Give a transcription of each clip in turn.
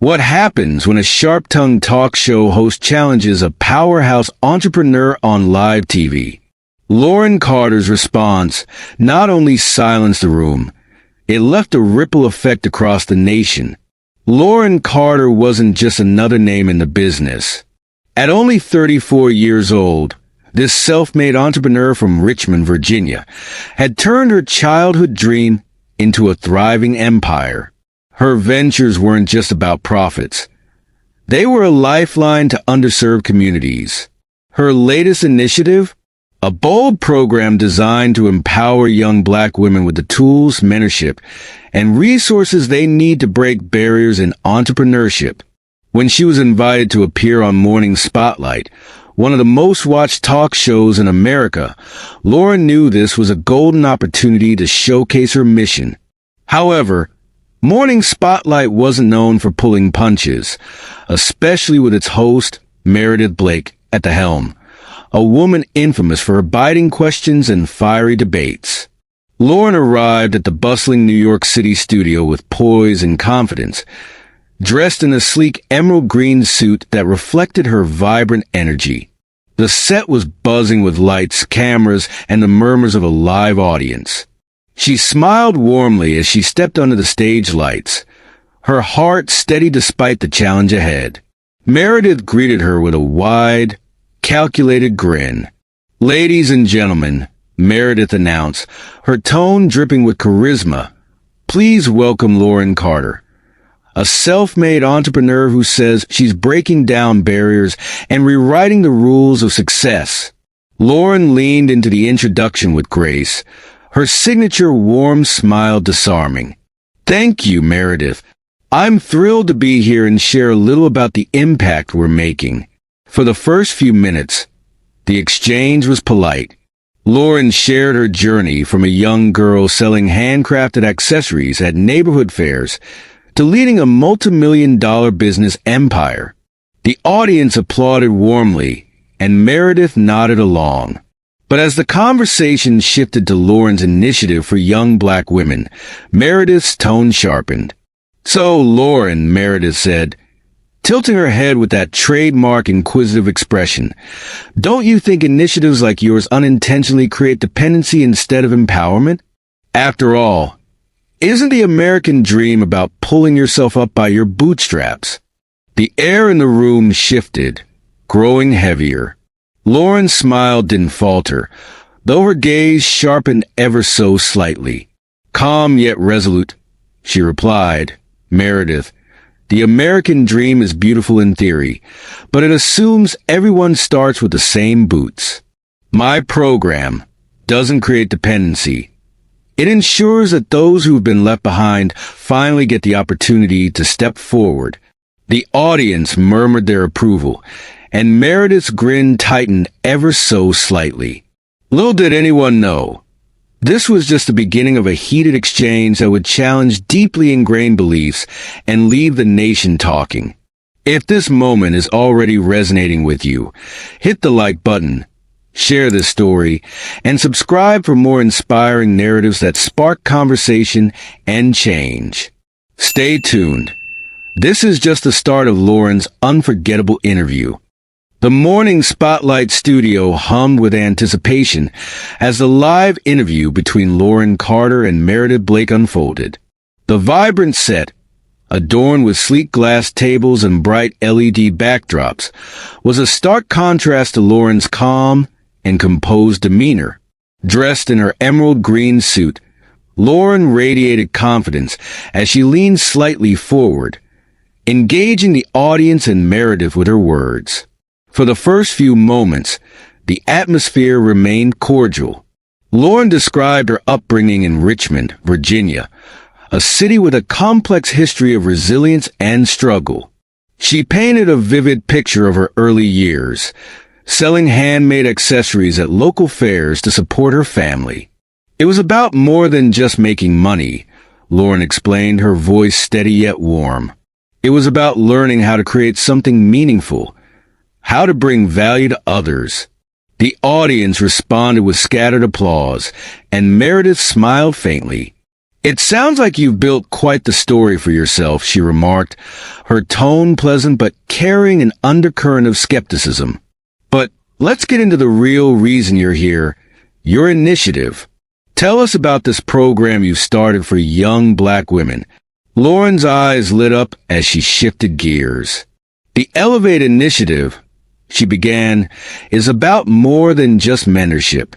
What happens when a sharp-tongued talk show host challenges a powerhouse entrepreneur on live TV? Lauren Carter's response not only silenced the room, it left a ripple effect across the nation. Lauren Carter wasn't just another name in the business. At only 34 years old, this self-made entrepreneur from Richmond, Virginia, had turned her childhood dream into a thriving empire. Her ventures weren't just about profits. They were a lifeline to underserved communities. Her latest initiative? A bold program designed to empower young Black women with the tools, mentorship, and resources they need to break barriers in entrepreneurship. When she was invited to appear on Morning Spotlight, one of the most watched talk shows in America, Lauren knew this was a golden opportunity to showcase her mission. However, Morning Spotlight wasn't known for pulling punches, especially with its host, Meredith Blake, at the helm, a woman infamous for her biting questions and fiery debates. Lauren arrived at the bustling New York City studio with poise and confidence, dressed in a sleek emerald green suit that reflected her vibrant energy. The set was buzzing with lights, cameras, and the murmurs of a live audience. She smiled warmly as she stepped under the stage lights, her heart steady despite the challenge ahead. Meredith greeted her with a wide, calculated grin. "Ladies and gentlemen," Meredith announced, her tone dripping with charisma, "please welcome Lauren Carter, a self-made entrepreneur who says she's breaking down barriers and rewriting the rules of success." Lauren leaned into the introduction with grace, her signature warm smile disarming. "Thank you, Meredith. I'm thrilled to be here and share a little about the impact we're making." For the first few minutes, the exchange was polite. Lauren shared her journey from a young girl selling handcrafted accessories at neighborhood fairs to leading a multi-million-dollar business empire. The audience applauded warmly, and Meredith nodded along. But as the conversation shifted to Lauren's initiative for young Black women, Meredith's tone sharpened. "So, Lauren," Meredith said, tilting her head with that trademark inquisitive expression, "don't you think initiatives like yours unintentionally create dependency instead of empowerment? After all, isn't the American dream about pulling yourself up by your bootstraps?" The air in the room shifted, growing heavier. Lauren's smile didn't falter, though her gaze sharpened ever so slightly. "Calm yet resolute," she replied. "Meredith, the American dream is beautiful in theory, but it assumes everyone starts with the same boots. My program doesn't create dependency. It ensures that those who've been left behind finally get the opportunity to step forward." The audience murmured their approval, and Meredith's grin tightened ever so slightly. Little did anyone know, this was just the beginning of a heated exchange that would challenge deeply ingrained beliefs and leave the nation talking. If this moment is already resonating with you, hit the like button, share this story, and subscribe for more inspiring narratives that spark conversation and change. Stay tuned. This is just the start of Lauren's unforgettable interview. The Morning Spotlight studio hummed with anticipation as the live interview between Lauren Carter and Meredith Blake unfolded. The vibrant set, adorned with sleek glass tables and bright LED backdrops, was a stark contrast to Lauren's calm and composed demeanor. Dressed in her emerald green suit, Lauren radiated confidence as she leaned slightly forward, engaging the audience and Meredith with her words. For the first few moments, the atmosphere remained cordial. Lauren described her upbringing in Richmond, Virginia, a city with a complex history of resilience and struggle. She painted a vivid picture of her early years, selling handmade accessories at local fairs to support her family. It was about more than just making money, Lauren explained, her voice steady yet warm. It was about learning how to create something meaningful, how to bring value to others. The audience responded with scattered applause, and Meredith smiled faintly. It sounds like you've built quite the story for yourself, she remarked, her tone pleasant but carrying an undercurrent of skepticism. But let's get into the real reason you're here, your initiative. Tell us about this program you started for young black women. Lauren's eyes lit up as she shifted gears. The Elevate initiative, she began, is about more than just mentorship.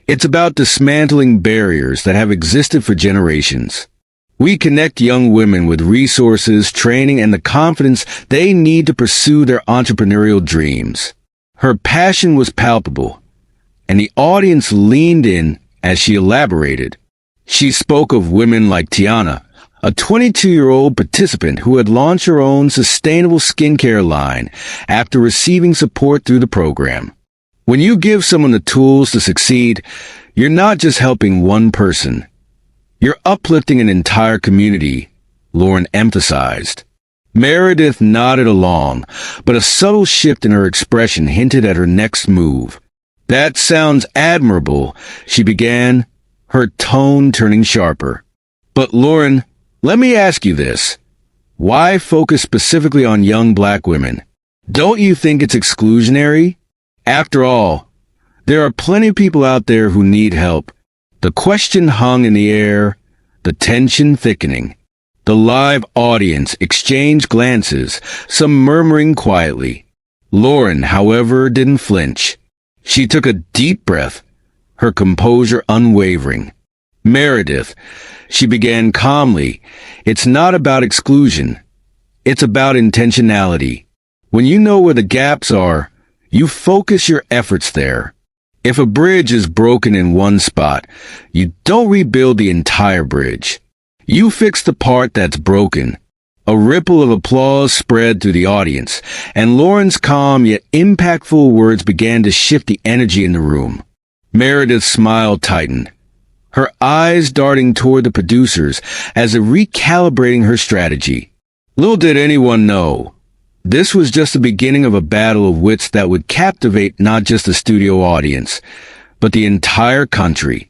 It's about dismantling barriers that have existed for generations. We connect young women with resources, training, and the confidence they need to pursue their entrepreneurial dreams. Her passion was palpable, and the audience leaned in as she elaborated. She spoke of women like Tiana, a 22-year-old participant who had launched her own sustainable skincare line after receiving support through the program. When you give someone the tools to succeed, you're not just helping one person. You're uplifting an entire community, Lauren emphasized. Meredith nodded along, but a subtle shift in her expression hinted at her next move. That sounds admirable, she began, her tone turning sharper. But Lauren, let me ask you this. Why focus specifically on young black women? Don't you think it's exclusionary? After all, there are plenty of people out there who need help. The question hung in the air, the tension thickening. The live audience exchanged glances, some murmuring quietly. Lauren, however, didn't flinch. She took a deep breath, her composure unwavering. Meredith, she began calmly, it's not about exclusion. It's about intentionality. When you know where the gaps are, you focus your efforts there. If a bridge is broken in one spot, you don't rebuild the entire bridge. You fix the part that's broken. A ripple of applause spread through the audience, and Lauren's calm yet impactful words began to shift the energy in the room. Meredith's smile tightened, her eyes darting toward the producers as if recalibrating her strategy. Little did anyone know, this was just the beginning of a battle of wits that would captivate not just the studio audience, but the entire country.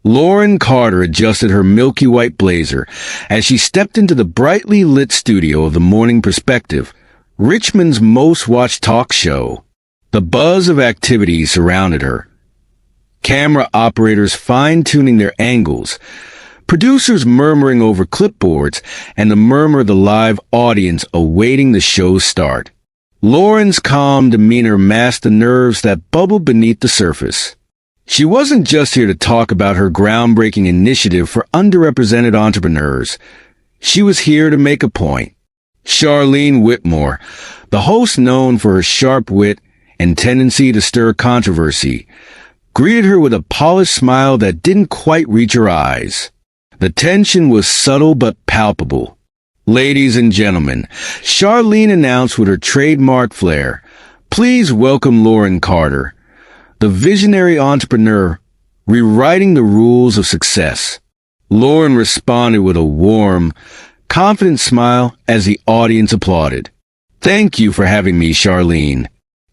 Lauren Carter adjusted her milky white blazer as she stepped into the brightly lit studio of the Morning Perspective, Richmond's most watched talk show. The buzz of activity surrounded her. Camera operators fine-tuning their angles, producers murmuring over clipboards, and the murmur of the live audience awaiting the show's start. Lauren's calm demeanor masked the nerves that bubbled beneath the surface. She wasn't just here to talk about her groundbreaking initiative for underrepresented entrepreneurs. She was here to make a point. Charlene Whitmore, the host known for her sharp wit and tendency to stir controversy, greeted her with a polished smile that didn't quite reach her eyes. The tension was subtle but palpable. Ladies and gentlemen, Charlene announced with her trademark flair, please welcome Lauren Carter, the visionary entrepreneur rewriting the rules of success. Lauren responded with a warm, confident smile as the audience applauded. Thank you for having me, Charlene.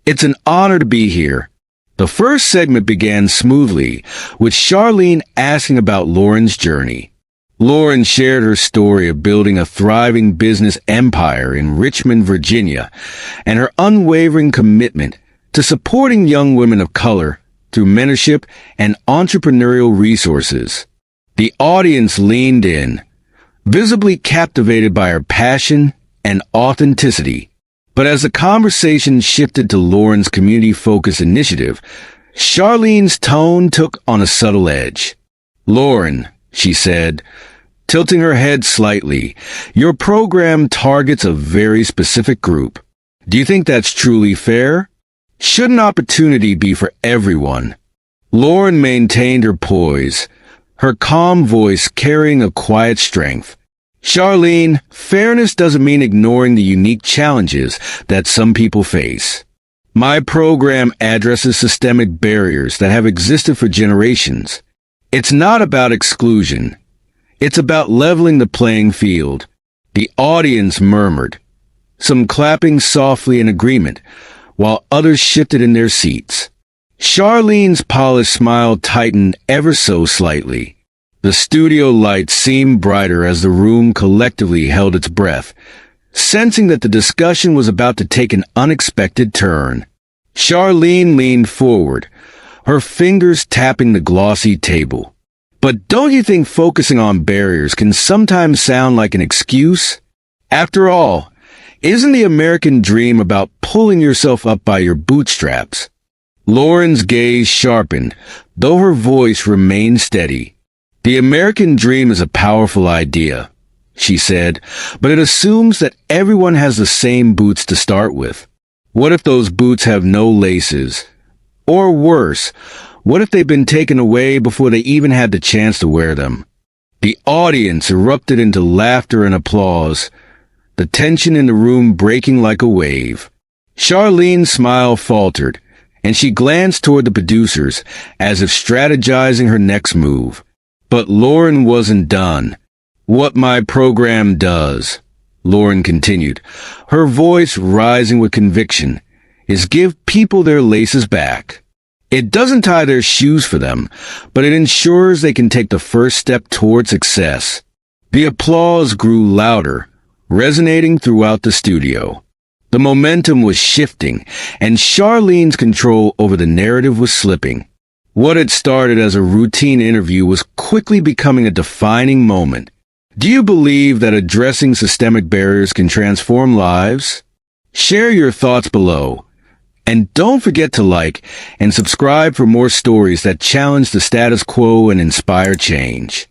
It's an honor to be here. The first segment began smoothly, with Charlene asking about Lauren's journey. Lauren shared her story of building a thriving business empire in Richmond, Virginia, and her unwavering commitment to supporting young women of color through mentorship and entrepreneurial resources. The audience leaned in, visibly captivated by her passion and authenticity. But as the conversation shifted to Lauren's community-focused initiative, Charlene's tone took on a subtle edge. Lauren, she said, tilting her head slightly, your program targets a very specific group. Do you think that's truly fair? Should an opportunity be for everyone? Lauren maintained her poise, her calm voice carrying a quiet strength. Charlene, fairness doesn't mean ignoring the unique challenges that some people face. My program addresses systemic barriers that have existed for generations. It's not about exclusion. It's about leveling the playing field. The audience murmured, some clapping softly in agreement, while others shifted in their seats. Charlene's polished smile tightened ever so slightly. The studio lights seemed brighter as the room collectively held its breath, sensing that the discussion was about to take an unexpected turn. Charlene leaned forward, her fingers tapping the glossy table. But don't you think focusing on barriers can sometimes sound like an excuse? After all, isn't the American dream about pulling yourself up by your bootstraps? Lauren's gaze sharpened, though her voice remained steady. The American dream is a powerful idea, she said, but it assumes that everyone has the same boots to start with. What if those boots have no laces? Or worse, what if they've been taken away before they even had the chance to wear them? The audience erupted into laughter and applause, the tension in the room breaking like a wave. Charlene's smile faltered, and she glanced toward the producers, as if strategizing her next move. But Lauren wasn't done. "What my program does," Lauren continued, her voice rising with conviction, "is give people their laces back. It doesn't tie their shoes for them, but it ensures they can take the first step toward success." The applause grew louder, resonating throughout the studio. The momentum was shifting, and Charlene's control over the narrative was slipping. What had started as a routine interview was quickly becoming a defining moment. Do you believe that addressing systemic barriers can transform lives? Share your thoughts below. And don't forget to like and subscribe for more stories that challenge the status quo and inspire change.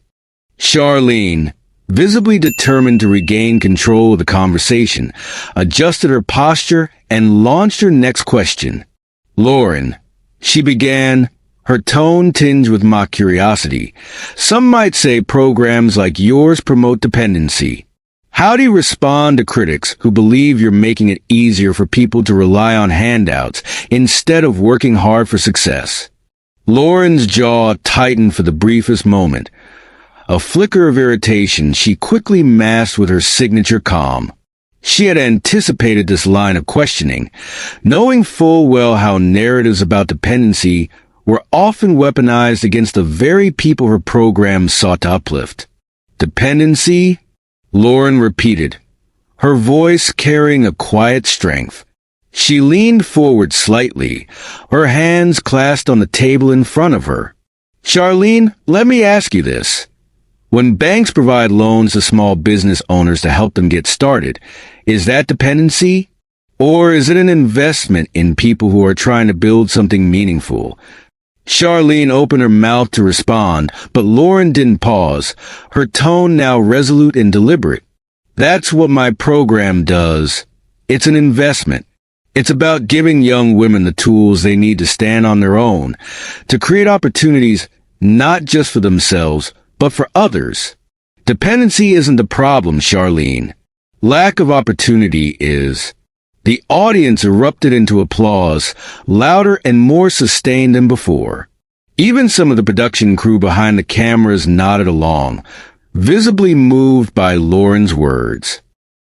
Charlene, visibly determined to regain control of the conversation, adjusted her posture and launched her next question. "Lauren," she began, her tone tinged with mock curiosity, "some might say programs like yours promote dependency. How do you respond to critics who believe you're making it easier for people to rely on handouts instead of working hard for success?" Lauren's jaw tightened for the briefest moment. A flicker of irritation she quickly masked with her signature calm. She had anticipated this line of questioning, knowing full well how narratives about dependency were often weaponized against the very people her program sought to uplift. "Dependency?" Lauren repeated, her voice carrying a quiet strength. She leaned forward slightly, her hands clasped on the table in front of her. "Charlene, let me ask you this. When banks provide loans to small business owners to help them get started, is that dependency? Or is it an investment in people who are trying to build something meaningful?" Charlene opened her mouth to respond, but Lauren didn't pause, her tone now resolute and deliberate. "That's what my program does. It's an investment. It's about giving young women the tools they need to stand on their own, to create opportunities not just for themselves, but for others. Dependency isn't the problem, Charlene. Lack of opportunity is." The audience erupted into applause, louder and more sustained than before. Even some of the production crew behind the cameras nodded along, visibly moved by Lauren's words.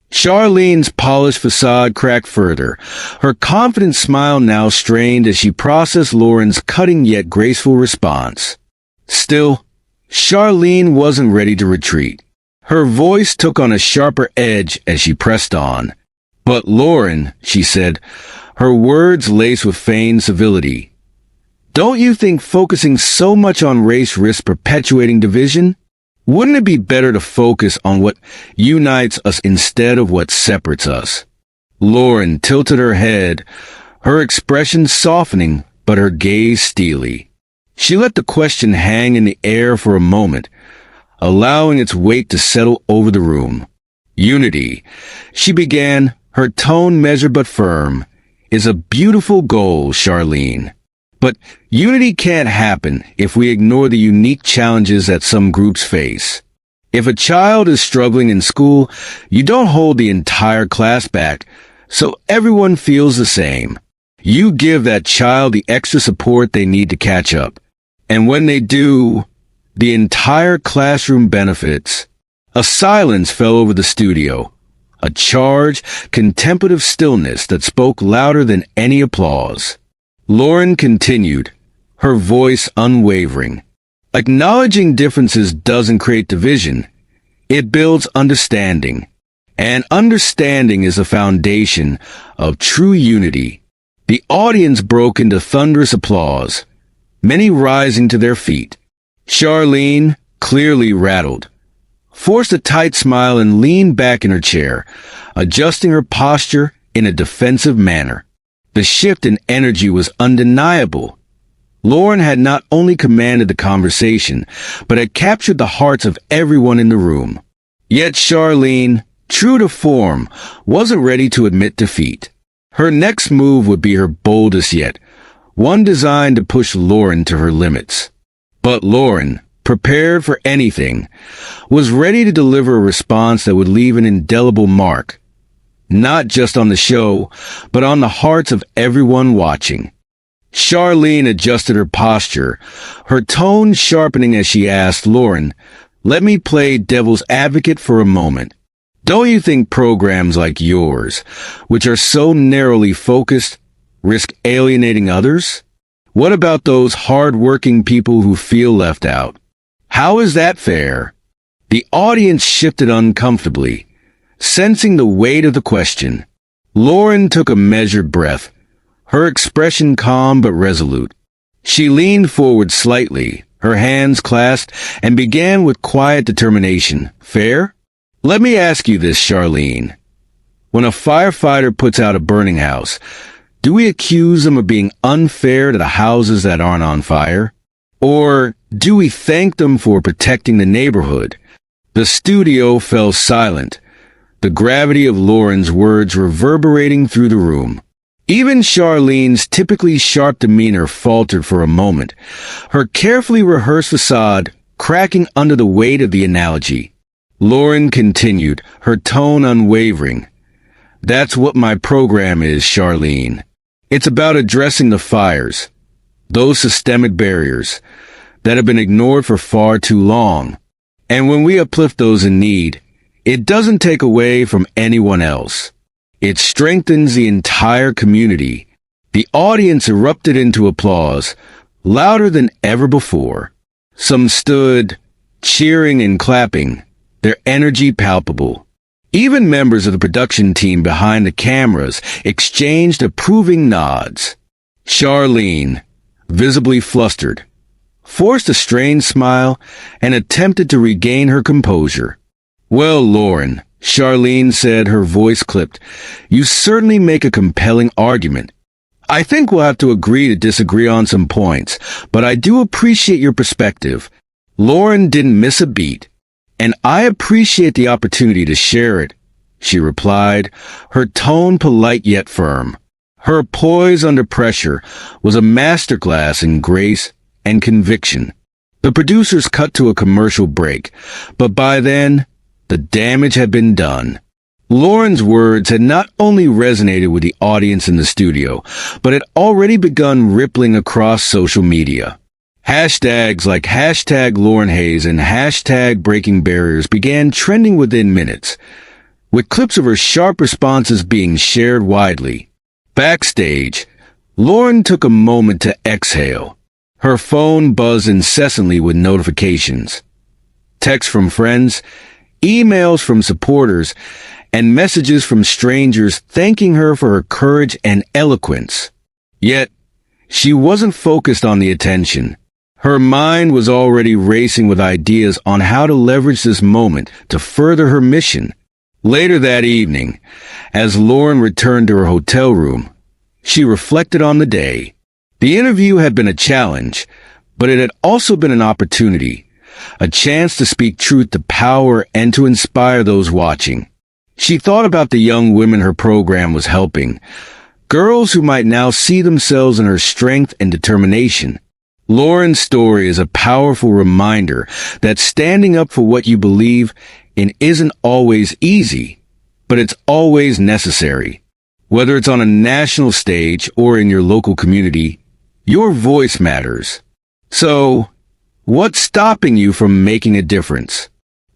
Charlene's polished facade cracked further, her confident smile now strained as she processed Lauren's cutting yet graceful response. Still, Charlene wasn't ready to retreat. Her voice took on a sharper edge as she pressed on. "But Lauren," she said, her words laced with feigned civility, "don't you think focusing so much on race risks perpetuating division? Wouldn't it be better to focus on what unites us instead of what separates us?" Lauren tilted her head, her expression softening, but her gaze steely. She let the question hang in the air for a moment, allowing its weight to settle over the room. "Unity," she began, her tone measured but firm, "is a beautiful goal, Charlene. But unity can't happen if we ignore the unique challenges that some groups face. If a child is struggling in school, you don't hold the entire class back, so everyone feels the same. You give that child the extra support they need to catch up. And when they do, the entire classroom benefits." A silence fell over the studio. A charged, contemplative stillness that spoke louder than any applause. Lauren continued, her voice unwavering. Acknowledging differences doesn't create division. It builds understanding. And understanding is the foundation of true unity. The audience broke into thunderous applause, many rising to their feet. Charlene, clearly rattled, forced a tight smile and leaned back in her chair, adjusting her posture in a defensive manner. The shift in energy was undeniable. Lauren had not only commanded the conversation, but had captured the hearts of everyone in the room. Yet Charlene, true to form, wasn't ready to admit defeat. Her next move would be her boldest yet, one designed to push Lauren to her limits. But Lauren, prepared for anything, was ready to deliver a response that would leave an indelible mark, not just on the show, but on the hearts of everyone watching. Charlene adjusted her posture, her tone sharpening as she asked Lauren, "Let me play devil's advocate for a moment. Don't you think programs like yours, which are so narrowly focused, risk alienating others? What about those hard-working people who feel left out? How is that fair?" The audience shifted uncomfortably, sensing the weight of the question. Lauren took a measured breath, her expression calm but resolute. She leaned forward slightly, her hands clasped, and began with quiet determination. "Fair? Let me ask you this, Charlene. When a firefighter puts out a burning house, do we accuse them of being unfair to the houses that aren't on fire? Or do we thank them for protecting the neighborhood?" The studio fell silent, the gravity of Lauren's words reverberating through the room. Even Charlene's typically sharp demeanor faltered for a moment, her carefully rehearsed facade cracking under the weight of the analogy. Lauren continued, her tone unwavering. "That's what my program is, Charlene. It's about addressing the fires, those systemic barriers that have been ignored for far too long. And when we uplift those in need, it doesn't take away from anyone else. It strengthens the entire community." The audience erupted into applause, louder than ever before. Some stood, cheering and clapping, their energy palpable. Even members of the production team behind the cameras exchanged approving nods. Charlene, visibly flustered, forced a strained smile and attempted to regain her composure. "Well, Lauren," Charlene said, her voice clipped, "you certainly make a compelling argument. I think we'll have to agree to disagree on some points, but I do appreciate your perspective." Lauren didn't miss a beat. "And I appreciate the opportunity to share it," she replied, her tone polite yet firm. Her poise under pressure was a masterclass in grace and conviction. The producers cut to a commercial break, but by then, the damage had been done. Lauren's words had not only resonated with the audience in the studio, but had already begun rippling across social media. Hashtags like #LaurenHayes and #BreakingBarriers began trending within minutes, with clips of her sharp responses being shared widely. Backstage, Lauren took a moment to exhale. Her phone buzzed incessantly with notifications. Texts from friends, emails from supporters, and messages from strangers thanking her for her courage and eloquence. Yet, she wasn't focused on the attention. Her mind was already racing with ideas on how to leverage this moment to further her mission. Later that evening, as Lauren returned to her hotel room, she reflected on the day. The interview had been a challenge, but it had also been an opportunity, a chance to speak truth to power and to inspire those watching. She thought about the young women her program was helping, girls who might now see themselves in her strength and determination. Lauren's story is a powerful reminder that standing up for what you believe in isn't always easy, but it's always necessary. Whether it's on a national stage or in your local community, your voice matters. So, what's stopping you from making a difference?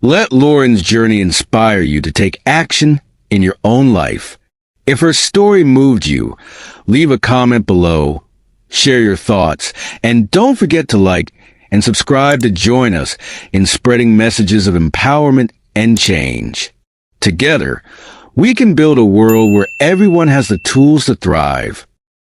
Let Lauren's journey inspire you to take action in your own life. If her story moved you, leave a comment below, share your thoughts, and don't forget to like and subscribe to join us in spreading messages of empowerment and change. Together, we can build a world where everyone has the tools to thrive.